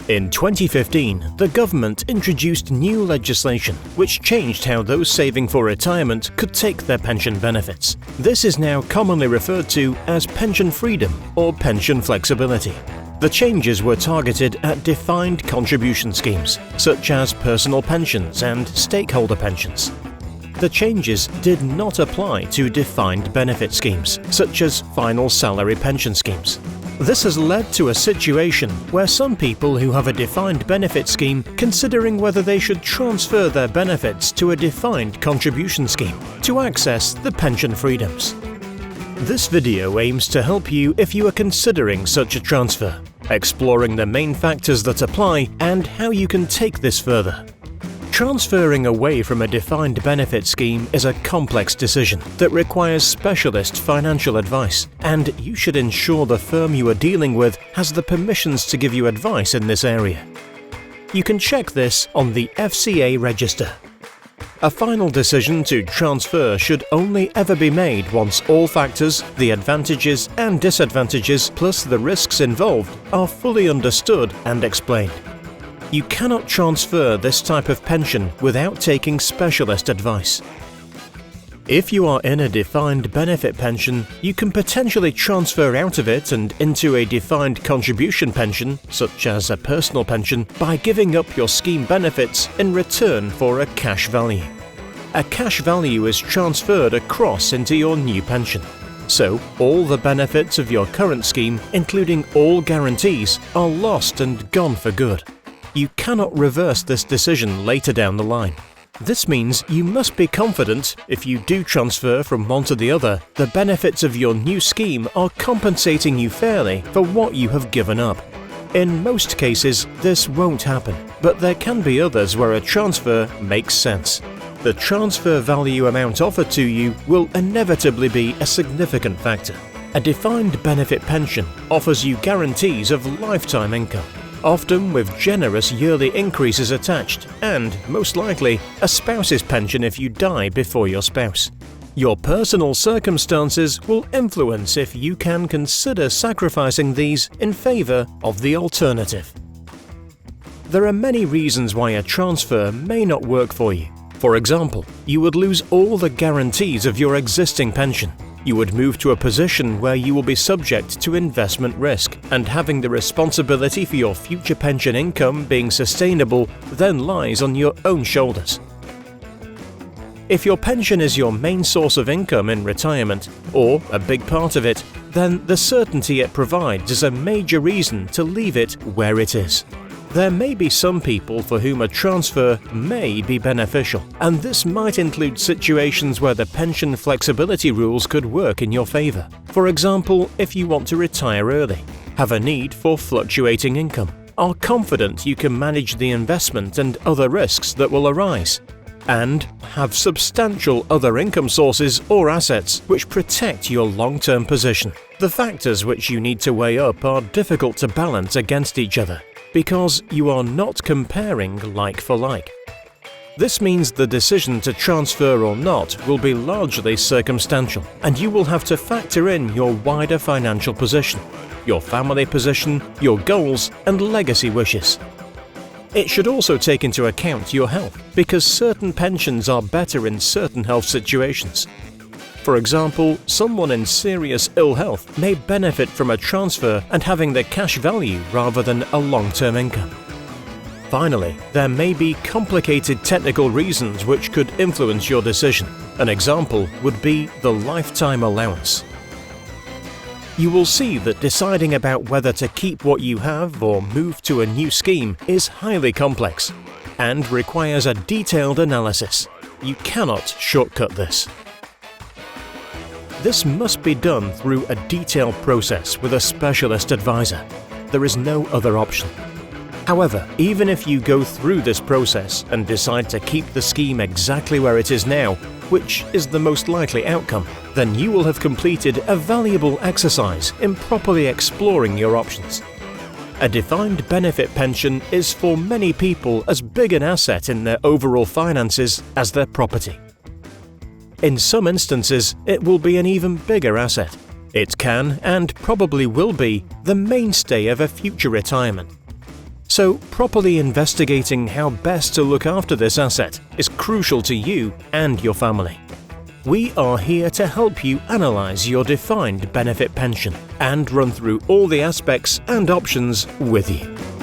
In 2015, the government introduced new legislation which changed how those saving for retirement could take their pension benefits. This is now commonly referred to as pension freedom or pension flexibility. The changes were targeted at defined contribution schemes, such as personal pensions and stakeholder pensions. The changes did not apply to defined benefit schemes, such as final salary pension schemes. This has led to a situation where some people who have a defined benefit scheme considering whether they should transfer their benefits to a defined contribution scheme to access the pension freedoms. This video aims to help you if you are considering such a transfer, exploring the main factors that apply and how you can take this further. Transferring away from a defined benefit scheme is a complex decision that requires specialist financial advice, and you should ensure the firm you are dealing with has the permissions to give you advice in this area. You can check this on the FCA register. A final decision to transfer should only ever be made once all factors, the advantages and disadvantages plus the risks involved are fully understood and explained. You cannot transfer this type of pension without taking specialist advice. If you are in a defined benefit pension, you can potentially transfer out of it and into a defined contribution pension, such as a personal pension, by giving up your scheme benefits in return for a cash value. A cash value is transferred across into your new pension. So, all the benefits of your current scheme, including all guarantees, are lost and gone for good. You cannot reverse this decision later down the line. This means you must be confident, if you do transfer from one to the other, the benefits of your new scheme are compensating you fairly for what you have given up. In most cases, this won't happen, but there can be others where a transfer makes sense. The transfer value amount offered to you will inevitably be a significant factor. A defined benefit pension offers you guarantees of lifetime income, often with generous yearly increases attached, and, most likely, a spouse's pension if you die before your spouse. Your personal circumstances will influence if you can consider sacrificing these in favor of the alternative. There are many reasons why a transfer may not work for you. For example, you would lose all the guarantees of your existing pension. You would move to a position where you will be subject to investment risk, and having the responsibility for your future pension income being sustainable then lies on your own shoulders. If your pension is your main source of income in retirement, or a big part of it, then the certainty it provides is a major reason to leave it where it is. There may be some people for whom a transfer may be beneficial, and this might include situations where the pension flexibility rules could work in your favor. For example, if you want to retire early, have a need for fluctuating income, are confident you can manage the investment and other risks that will arise, and have substantial other income sources or assets which protect your long-term position. The factors which you need to weigh up are difficult to balance against each other, because you are not comparing like for like. This means the decision to transfer or not will be largely circumstantial, and you will have to factor in your wider financial position, your family position, your goals and legacy wishes. It should also take into account your health, because certain pensions are better in certain health situations. For example, someone in serious ill health may benefit from a transfer and having the cash value rather than a long-term income. Finally, there may be complicated technical reasons which could influence your decision. An example would be the lifetime allowance. You will see that deciding about whether to keep what you have or move to a new scheme is highly complex and requires a detailed analysis. You cannot shortcut this. This must be done through a detailed process with a specialist advisor. There is no other option. However, even if you go through this process and decide to keep the scheme exactly where it is now, which is the most likely outcome, then you will have completed a valuable exercise in properly exploring your options. A defined benefit pension is for many people as big an asset in their overall finances as their property. In some instances, it will be an even bigger asset. It can, and probably will be, the mainstay of a future retirement. So, properly investigating how best to look after this asset is crucial to you and your family. We are here to help you analyze your defined benefit pension and run through all the aspects and options with you.